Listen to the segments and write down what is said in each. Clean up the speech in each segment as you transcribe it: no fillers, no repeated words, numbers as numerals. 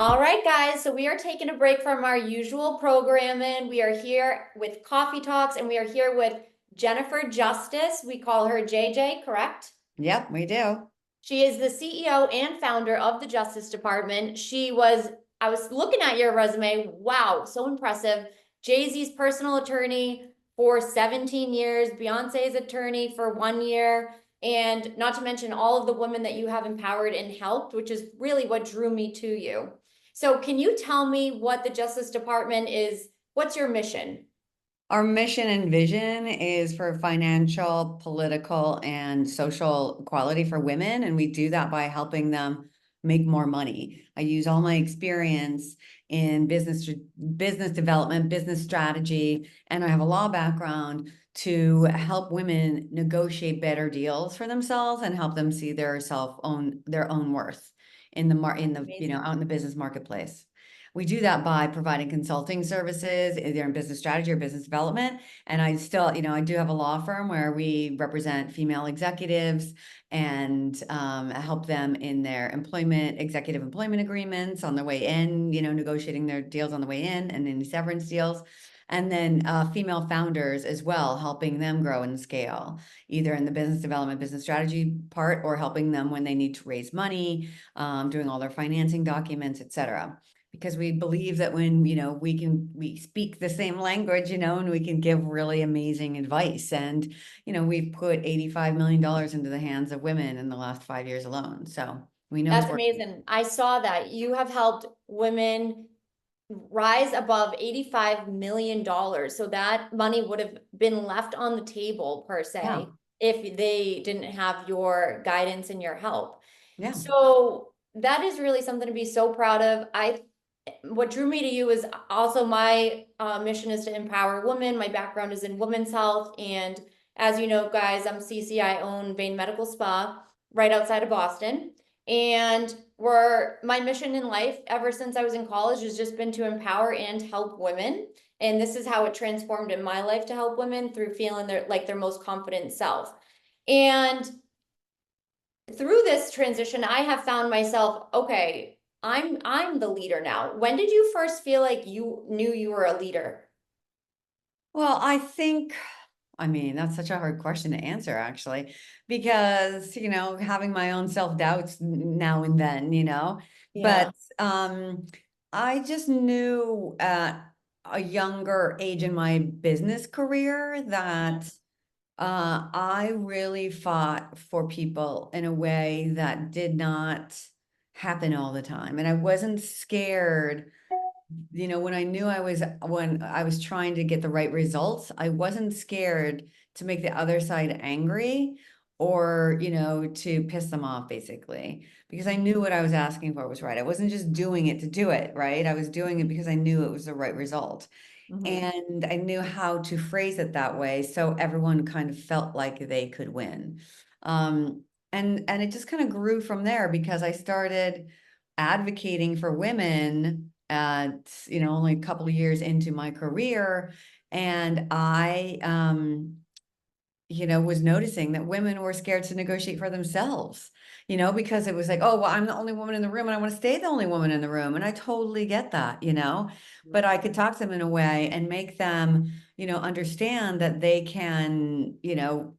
All right, guys. So we are taking a break from our usual programming. We are here with Coffee Talks and we are here with Jennifer Justice. We call her JJ, correct? Yep, we do. She is the CEO and founder of the Justice Department. I was looking at your resume. Wow, so impressive. Jay-Z's personal attorney for 17 years, Beyonce's attorney for 1 year, and not to mention all of the women that you have empowered and helped, which is really what drew me to you. So, can you tell me what the Justice Department is? What's your mission? Our mission and vision is for financial, political, and social equality for women. And we do that by helping them make more money. I use all my experience in business development, business strategy, and I have a law background to help women negotiate better deals for themselves and help them see their own worth in Amazing. out in the business marketplace. We do that by providing consulting services, either in business strategy or business development. And I do have a law firm where we represent female executives and help them in their executive employment agreements on their way in, negotiating their deals on the way in and any severance deals. And then female founders as well, helping them grow and scale, either in the business development, business strategy part, or helping them when they need to raise money, doing all their financing documents, et cetera, because we believe that when we speak the same language, and we can give really amazing advice. And we've put $85 million into the hands of women in the last 5 years alone, so we know it's That's working. amazing. I saw that you have helped women rise above $85 million. So that money would have been left on the table per Yeah, se if they didn't have your guidance and your help. yeah. So that is really something to be so proud of. What drew me to you is also my mission is to empower women. My background is in women's health. And as you know, guys, I'm Cici. I own VAIN Medical Spa right outside of Boston. And my mission in life ever since I was in college has just been to empower and help women. And this is how it transformed in my life to help women through feeling their most confident self. And through this transition, I have found myself, okay, I'm the leader now. When did you first feel like you knew you were a leader? Well, that's such a hard question to answer, actually, because, having my own self-doubts now and then, Yeah. but I just knew at a younger age in my business career that I really fought for people in a way that did not happen all the time. And I wasn't scared, when I was trying to get the right results, I wasn't scared to make the other side angry or, to piss them off, basically, because I knew what I was asking for was right. I wasn't just doing it to do it, right? I was doing it because I knew it was the right result. Mhm. And I knew how to phrase it that way so everyone kind of felt like they could win. Um, and it just kind of grew from there because I started advocating for women at, only a couple of years into my career. And I was noticing that women were scared to negotiate for themselves, because it was like, oh, well, I'm the only woman in the room and I want to stay the only woman in the room. And I totally get that. But I could talk to them in a way and make them, understand that they can,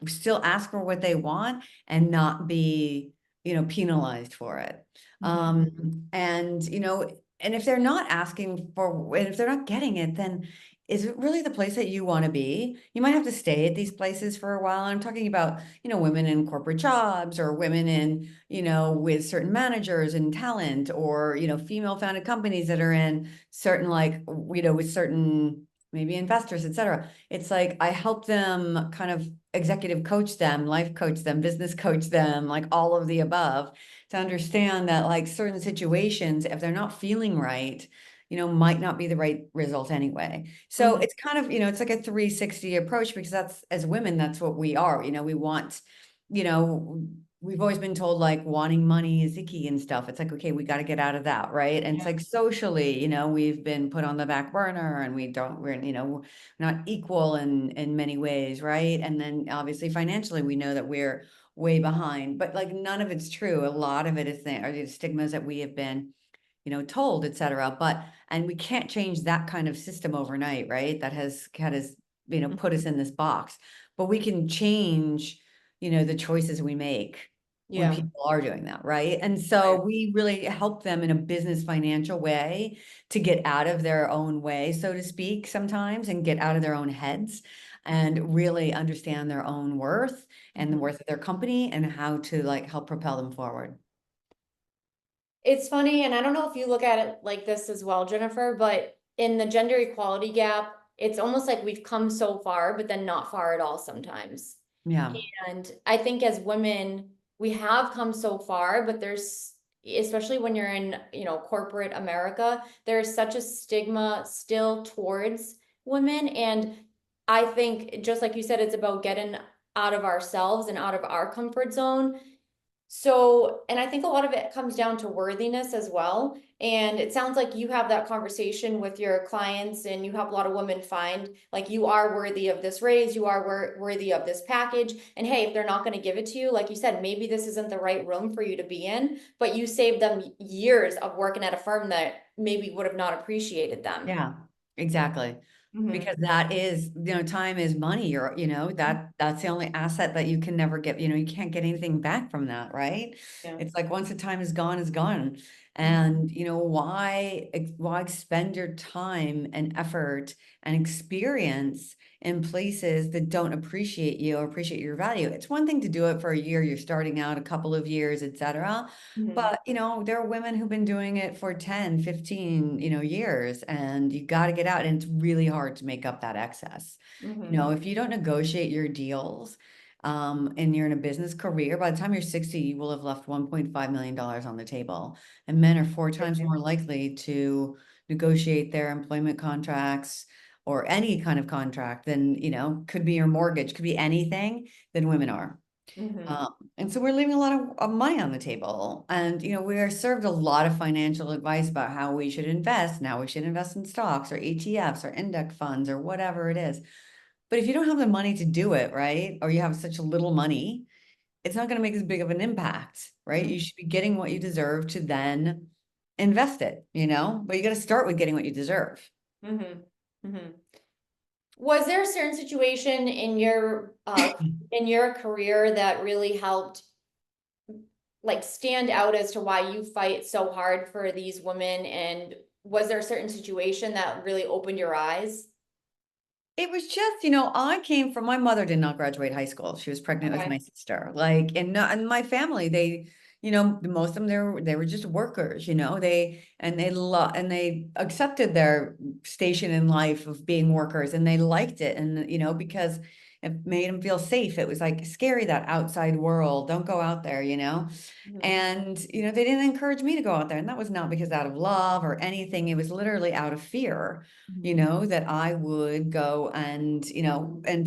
still ask for what they want and not be, penalized for it. Mhm. And if they're not asking for, and if they're not getting it, then is it really the place that you want to be? You might have to stay at these places for a while. I'm talking about, women in corporate jobs or women in, with certain managers and talent or, female founded companies that are in certain, like, with certain maybe investors, et cetera. It's like I help them kind of executive coach them, life coach them, business coach them, like all of the above, to understand that like certain situations, if they're not feeling right, might not be the right result anyway. So Mhm. it's kind of, it's like a 360 approach because that's, as women, that's what we are. We want, you know, we've always been told like wanting money is icky and stuff. It's like, okay, we got to get out of that, right? And it's Yeah. like socially, we've been put on the back burner and we're not equal in many ways, right? And then obviously financially, we know that we're way behind, but like none of it's true. A lot of it is are the stigmas that we have been told, et cetera. But, and we can't change that kind of system overnight, right? That has, put us in this box, but we can change, the choices we make when Yeah. people are doing that, right? And Right. so we really help them in a business financial way to get out of their own way, so to speak, sometimes, and get out of their own heads and really understand their own worth and the Mhm. worth of their company and how to like help propel them forward. It's funny, and I don't know if you look at it like this as well, Jennifer, but in the gender equality gap, it's almost like we've come so far, but then not far at all sometimes. Yeah. And I think as women, we have come so far, but there's, especially when you're in, corporate America, there's such a stigma still towards women. And I think, just like you said, it's about getting out of ourselves and out of our comfort zone. So, and I think a lot of it comes down to worthiness as well. And it sounds like you have that conversation with your clients and you help a lot of women find like you are worthy of this raise, you are worthy of this package. And hey, if they're not going to give it to you, like you said, maybe this isn't the right room for you to be in, but you saved them years of working at a firm that maybe would have not appreciated them. Yeah, exactly. Hmm. Because that is, time is money. That's the only asset that you can never get, you can't get anything back from that, right? Yeah. It's like once the time is gone, it's gone. Mhm. And why spend your time and effort and experience in places that don't appreciate you or appreciate your value? It's one thing to do it for a year, you're starting out a couple of years, etc. Mhm. But, there are women who've been doing it for 10, 15, years, and you got to get out. And it's really hard to make up that excess. Mhm. If you don't negotiate your deals, and you're in a business career, by the time you're 60, you will have left $1.5 million on the table. And men are four times more likely to negotiate their employment contracts or any kind of contract than, could be your mortgage, could be anything, than women are. Mhm. And so we're leaving a lot of money on the table. And, we are served a lot of financial advice about how we should invest and how we should invest in stocks or ETFs or index funds or whatever it is. But if you don't have the money to do it, right, or you have such little money, it's not going to make as big of an impact, right? Mhm. You should be getting what you deserve to then invest it, but you got to start with getting what you deserve. Mhm. Mhm. Was there a certain situation in your career that really helped like stand out as to why you fight so hard for these women? And was there a certain situation that really opened your eyes? It was just, I came from, my mother did not graduate high school. She was pregnant with Okay. my sister. Like, and my family, they, most of them, they were just workers, and they accepted their station in life of being workers and they liked it. And, because it made them feel safe. It was like scary, that outside world. Don't go out there. Mhm. And, they didn't encourage me to go out there. And that was not because out of love or anything. It was literally out of fear, Mhm. that I would go and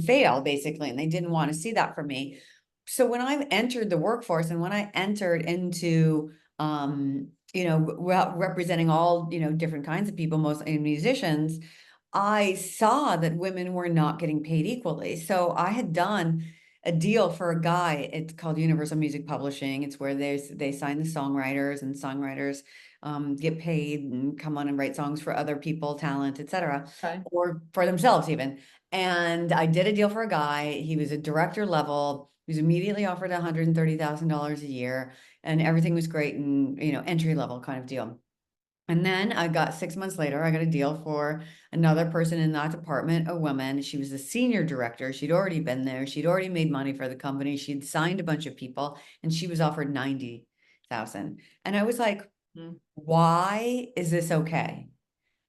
fail basically. And they didn't want to see that from me. So when I entered the workforce and when I entered into, representing all, different kinds of people, mostly musicians, I saw that women were not getting paid equally. So I had done a deal for a guy. It's called Universal Music Publishing. It's where they sign the songwriters, and songwriters get paid and come on and write songs for other people, talent, etc., Okay. or for themselves even. And I did a deal for a guy. He was a director level. He was immediately offered $130,000 a year, and everything was great and entry level kind of deal. And then I got 6 months later, I got a deal for another person in that department, a woman. She was a senior director. She'd already been there. She'd already made money for the company. She'd signed a bunch of people and she was offered 90,000. And I was like, Mhm. why is this okay?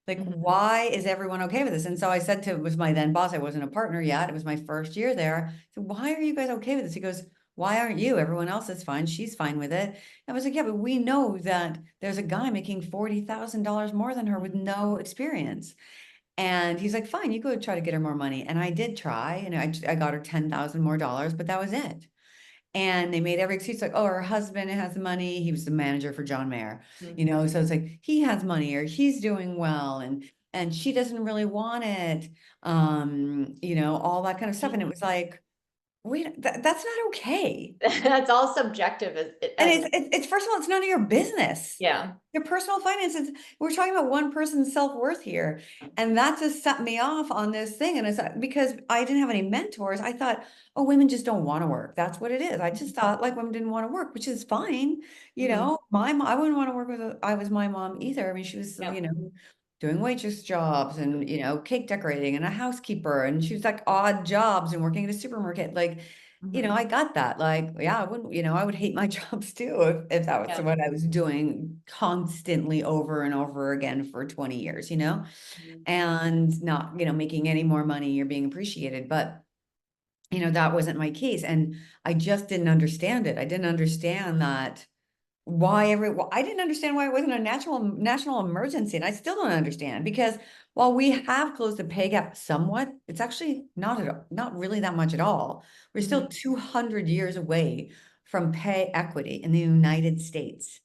Like, Mhm. why is everyone okay with this? And so I said to, it was my then boss, I wasn't a partner yet. It was my first year there. So why are you guys okay with this? He goes, why aren't you? Everyone else is fine. She's fine with it. I was like, yeah, but we know that there's a guy making $40,000 more than her with no experience. And he's like, fine, you go try to get her more money. And I did try, and I got her 10,000 more dollars, but that was it. And they made every excuse like, oh, her husband has money. He was the manager for John Mayer, Mhm. so it's like he has money or he's doing well, and she doesn't really want it. All that kind of stuff. And it was like, that's not okay. That's all subjective And as, it's first of all, it's none of your business. yeah. Your personal finances, we're talking about one person's self-worth here. And that just set me off on this thing. And it's because I didn't have any mentors. I thought, oh, women just don't want to work. That's what it is. I just thought like women didn't want to work, which is fine. You Mhm. know, my mom, I wouldn't want to work with, I was my mom either. I mean, she was, Yeah. doing waitress jobs and, cake decorating and a housekeeper. And she was like odd jobs and working at a supermarket. Like, Mhm. I got that. Like, yeah, I wouldn't, I would hate my jobs too if that was Yeah. what I was doing constantly over and over again for 20 years, Mhm. and not, making any more money or being appreciated. But, that wasn't my case. And I just didn't understand it. I didn't understand that I didn't understand why it wasn't a national emergency. And I still don't understand because while we have closed the pay gap somewhat, it's actually not really that much at all. We're still Mhm. 200 years away from pay equity in the United States.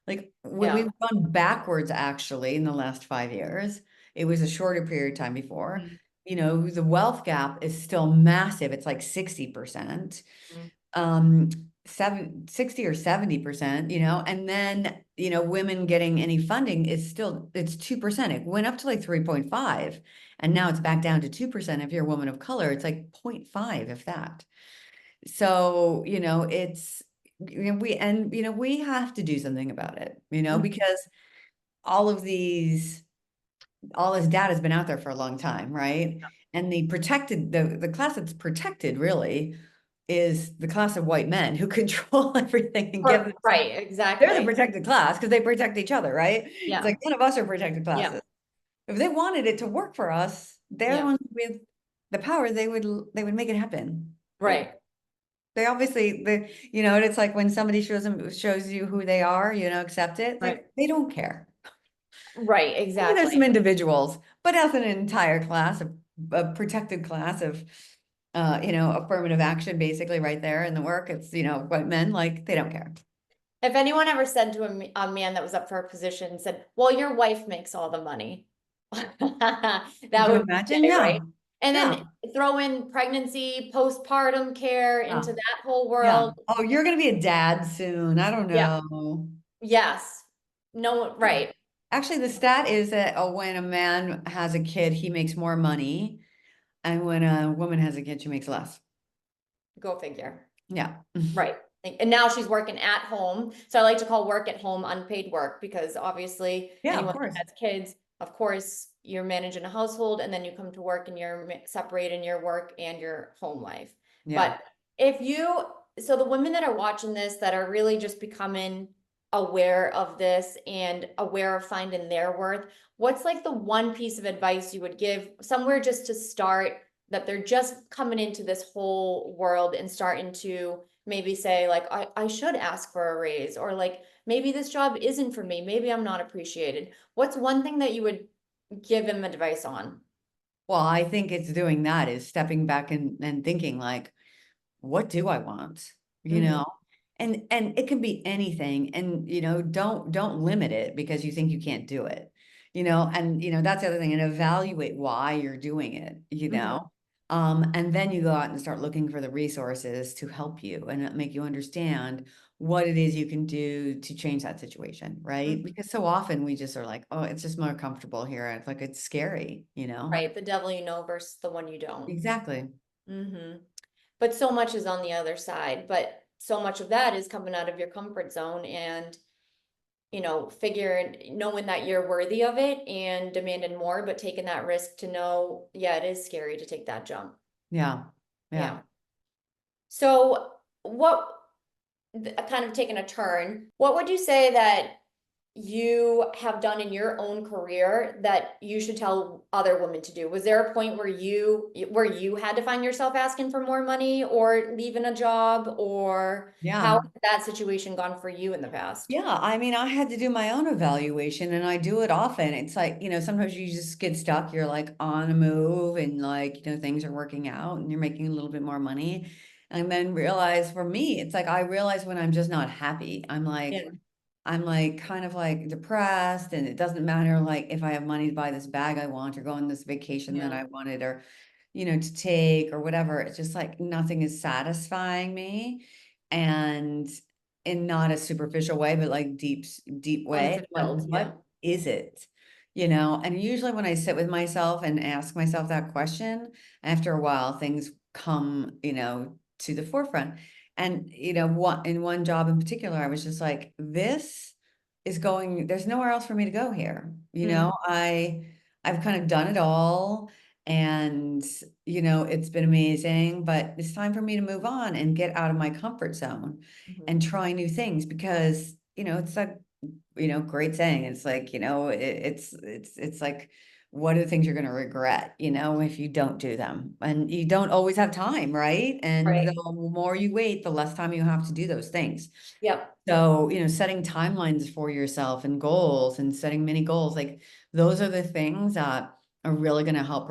Like Yeah. we've gone backwards actually in the last 5 years. It was a shorter period of time before. Mhm. The wealth gap is still massive. It's like 60%, Mhm. um 60 or 70%, and then women getting any funding is still it's 2%. It went up to like 3.5 and now it's back down to 2%. If you're a woman of color, it's like 0.5 if that. So it's we have to do something about it, Mhm. because all of these all this data has been out there for a long time, right? And the class that's protected really is the class of white men who control everything and give themselves. Right, They're the exactly. protected class because they protect each other, right? It's Yeah. like none of us are protected Yeah. classes. If they wanted it to work for us, they're the Yeah. ones with the power. They would make it happen. Right. They obviously and it's like when somebody shows you who they are, accept it. It's Right. like they don't care. Right, Maybe there's some exactly. individuals, but as an entire class of a protected class of affirmative action, basically right there in the work, it's white men, like they don't care. If anyone ever said to a man that was up for a position, said, "Well, your wife makes all the money," Could that you would be imagine? it, Yeah. right? And Yeah. then throw in pregnancy, postpartum care Yeah. into that whole Yeah. world. Oh, you're gonna be a dad soon. I don't Yeah. know. Yes. No, right. Actually, the stat is that when a man has a kid, he makes more money, and when a woman has a kid, she makes less. Go figure. Yeah. Right. And now she's working at home. So I like to call work at home unpaid work because obviously Yeah, of anyone that course. has kids, of course, you're managing a household and then you come to work and you're separating your work and your home life. Yeah. But so the women that are watching this that are really just becoming aware of this and aware of finding their worth, what's like the one piece of advice you would give somewhere just to start that they're just coming into this whole world and starting to maybe say like I should ask for a raise or like maybe this job isn't for me, maybe I'm not appreciated. What's one thing that you would give him advice on? Well, I think it's doing that is stepping back and thinking like, what do I want? You Hmm. know, and it can be anything. And don't limit it because you think you can't do it. And that's the other thing. And evaluate why you're doing it. Hmm. And then you go out and start looking for the resources to help you and make you understand what it is you can do to change that situation, right? Hmm. Because so often we just are like, oh, it's just more comfortable here. It's like it's scary. Right, the devil you know versus the one you don't. Exactly. Hmm. But so much is on the other side, but so much of that is coming out of your comfort zone and figuring knowing that you're worthy of it and demanding more, but taking that risk to know, yeah, it is scary to take that jump. Yeah. Yeah. Yeah. So what kind of taking a turn, what would you say that you have done in your own career that you should tell other women to do? Was there a point where you had to find yourself asking for more money or leaving a job, or how Yeah. has that situation gone for you in the past? Yeah, I mean, I had to do my own evaluation and I do it often. It's like, sometimes you just get stuck. You're like on a move and like, things are working out and you're making a little bit more money. And then realize for me, it's like I realize when I'm just not happy. Yeah. I'm like kind of like depressed and it doesn't matter like if I have money to buy this bag I want or go on this vacation that Yeah. I wanted or to take or whatever. It's just like nothing is satisfying me. And in not a superficial way, but like deep way. Like, Unfulfilled, yeah. what is it? And usually when I sit with myself and ask myself that question, after a while, things come, to the forefront. And, in one job in particular, I was just like, there's nowhere else for me to go here. Mhm, I've kind of done it all and, it's been amazing, but it's time for me to move on and get out of my comfort zone mhm. and try new things because, it's a, great saying. It's like, it's like, what are the things you're going to regret, if you don't do them? And you don't always have time, right? And Right. the more you wait, the less time you have to do those things. Yep. So, setting timelines for yourself and goals and setting many goals, like those are the things that are really going to help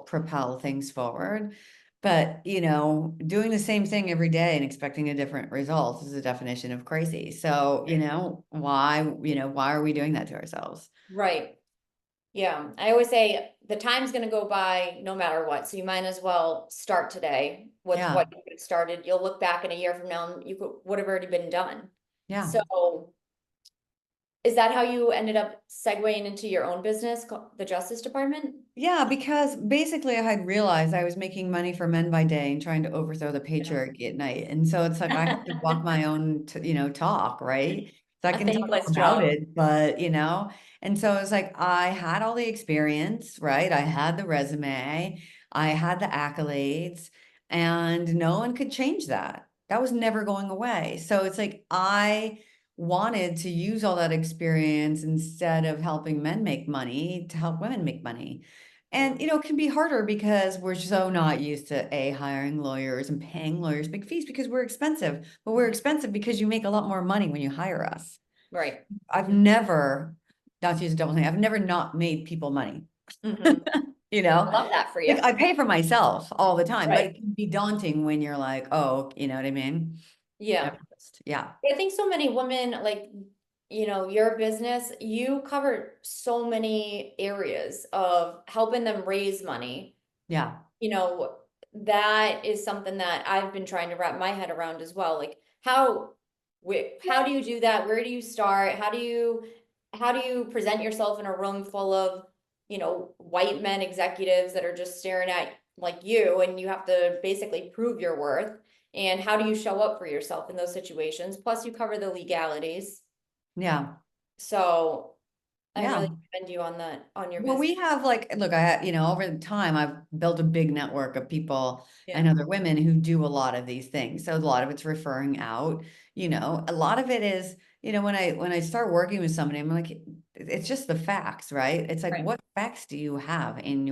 propel things forward. But, doing the same thing every day and expecting a different result is a definition of crazy. So, why are we doing that to ourselves? Right. Yeah. I always say the time's gonna go by no matter what, so you might as well start today with Yeah. what you could have started. You'll look back in a year from now and would have already been done. Yeah. So is that how you ended up segueing into your own business, the Justice Department? Yeah, because basically I had realized I was making money for men by day and trying to overthrow the Yeah. patriarchy at night. And so it's like I have to walk my own, talk, right? So I A can talk thankless about job. it, but and so it's like I had all the experience, right? I had the resume, I had the accolades, and no one could change that. That was never going away. So it's like I wanted to use all that experience instead of helping men make money to help women make money. And, Mm, it can be harder because we're so not used to hiring lawyers and paying lawyers big fees because we're expensive, but we're mhm. expensive because you make a lot more money when you hire us. Right. I've never, not to use a double thing, I've never not made people money, Mhm. you I know? love that for Like you. I pay for myself all the time, but Right. it can be daunting when you're like, oh, you know what I mean? Yeah. At first. Yeah. I think so many women, like, your business, you cover so many areas of helping them raise money. Yeah. You know, that is something that I've been trying to wrap my head around as well. Like, how do you do that? Where do you start? How do you present yourself in a room full of, white men executives that are just staring at like you, and you have to basically prove your worth? And how do you show up for yourself in those situations? Plus, you cover the legalities. Yeah. So I really Yeah. commend you on that, on your Well, business. we have like, look, over the time, I've built a big network of people Yeah, and other women who do a lot of these things. So a lot of it's referring out, a lot of it is, when I start working with somebody, I'm like, it's just the facts, right? It's like, right. what facts do you have in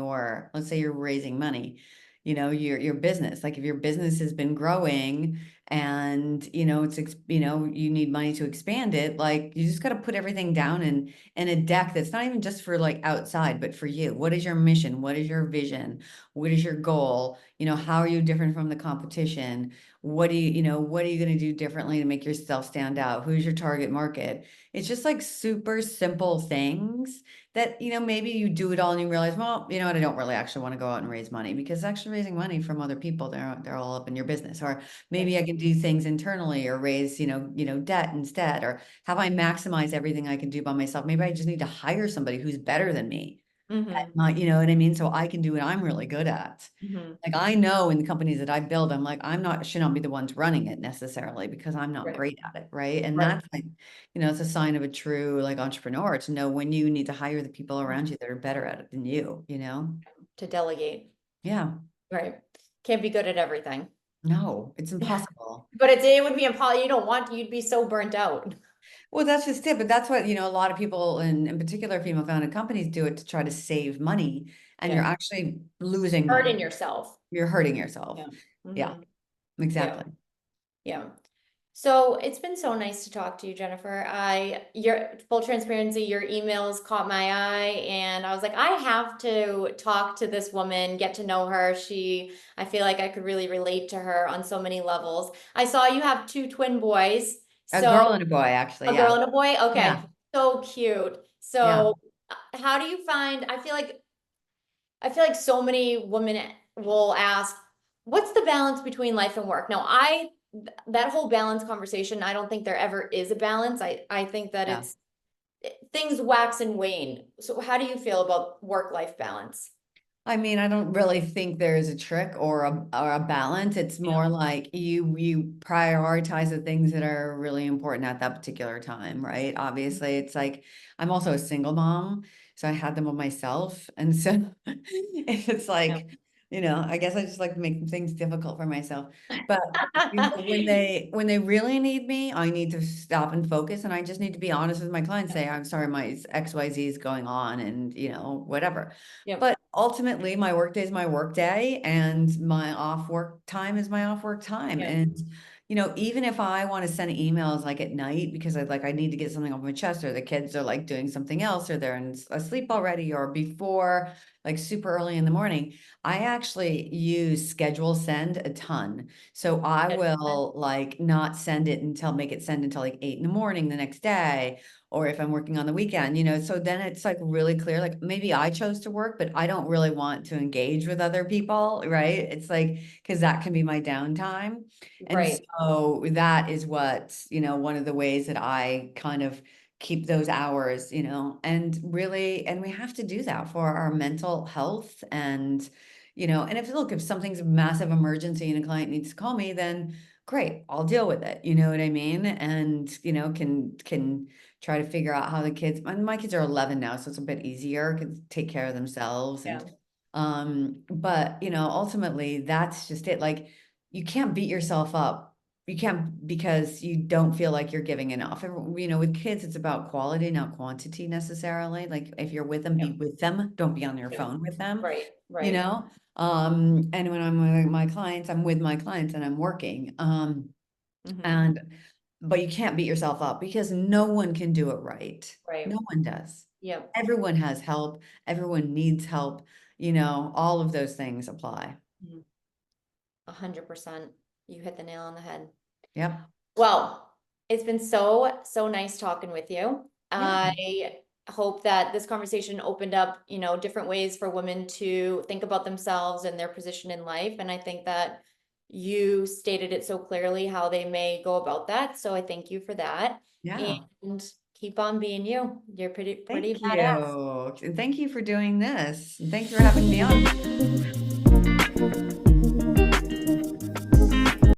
let's say you're raising money, your business. Like if your business has been growing and, you need money to expand it, like you just got to put everything down and a deck that's not even just for like outside, but for you. What is your mission? What is your vision? What is your goal? How are you different from the competition? What are you going to do differently to make yourself stand out? Who's your target market? It's just like super simple things that, maybe you do it all and you realize, well, you know what, I don't really actually want to go out and raise money because actually raising money from other people, they're all up in your business. Or Right. maybe I can do things internally or raise, debt instead, or have I maximized everything I can do by myself? Maybe I just need to hire somebody who's better than me. Mm-hmm. Not, you know what I mean? So I can do what I'm really good at. Mm-hmm. Like I know in the companies that I build, I'm like, should not be the ones running it necessarily because I'm not Right. great at it. Right. And Right. that's like, it's a sign of a true like entrepreneur to know when you need to hire the people around you that are better at it than you. To delegate. Yeah. Right. Can't be good at everything. No, it's impossible. But it would be impossible. You'd be so burnt out. Well, that's just it. But that's what, a lot of people in particular female founded companies do it to try to save money. And you're Yeah. actually losing Hurting money. yourself. You're hurting yourself. Yeah. Yeah, Mm-hmm. Yeah. exactly. Yeah. So it's been so nice to talk to you, Jennifer. Your full transparency, your emails caught my eye, and I was like, I have to talk to this woman, get to know her. I feel like I could really relate to her on so many levels. I saw you have two twin boys. A So girl and a boy, actually. a Yeah. girl and a boy? Yeah. Okay. So cute. Yeah. So how do you find, I feel like so many women will ask, what's the balance between life and work? Now, that whole balance conversation, I don't think there ever is a balance. I think that Yeah. things wax and wane. So how do you feel about work-life balance? I mean, I don't really think there is a trick or a balance. It's Yeah. more like you prioritize the things that are really important at that particular time, right? Obviously, it's like I'm also a single mom, so I had them with myself, and so it's Yeah. like, I guess I just like to make things difficult for myself. But when they really need me, I need to stop and focus, and I just need to be honest with my clients. Say, I'm sorry, my XYZ is going on, and whatever. Yep. But ultimately, my work day is my work day, and my off work time is my off work time. Yep. And even if I want to send emails like at night because I need to get something off my chest, or the kids are like doing something else, or they're asleep already, or before like super early in the morning, I actually use schedule send a ton. So I will like not send it until make it send until like 8 in the morning the next day, or if I'm working on the weekend, so then it's like really clear, like maybe I chose to work, but I don't really want to engage with other people, right? It's like, because that can be my downtime. And Right. so that is what, one of the ways that I kind of keep those hours, and really, and we have to do that for our mental health. And if something's a massive emergency and a client needs to call me, then great, I'll deal with it. You know what I mean? And, can try to figure out how the kids, and my kids are 11 now, so it's a bit easier, can take care of themselves. Yeah. But ultimately that's just it. Like, you can't beat yourself up. You can't, because you don't feel like you're giving enough. With kids, it's about quality, not quantity necessarily. Like, if you're with them, be Yep. with them. Don't be on your Yep. phone with them, Right. you Right. know? And when I'm with my clients, I'm with my clients and I'm working. Hmm. And but you can't beat yourself up because no one can do it right. Right. No one does. Yep. Everyone has help. Everyone needs help. All of those things apply. 100%. You hit the nail on the head. Yep. Well, it's been so nice talking with you. Yeah. I hope that this conversation opened up, different ways for women to think about themselves and their position in life. And I think that you stated it so clearly how they may go about that. So I thank you for that. Yeah. And keep on being you. You're pretty Thank badass. you. And thank you for doing this. And thanks for having me on.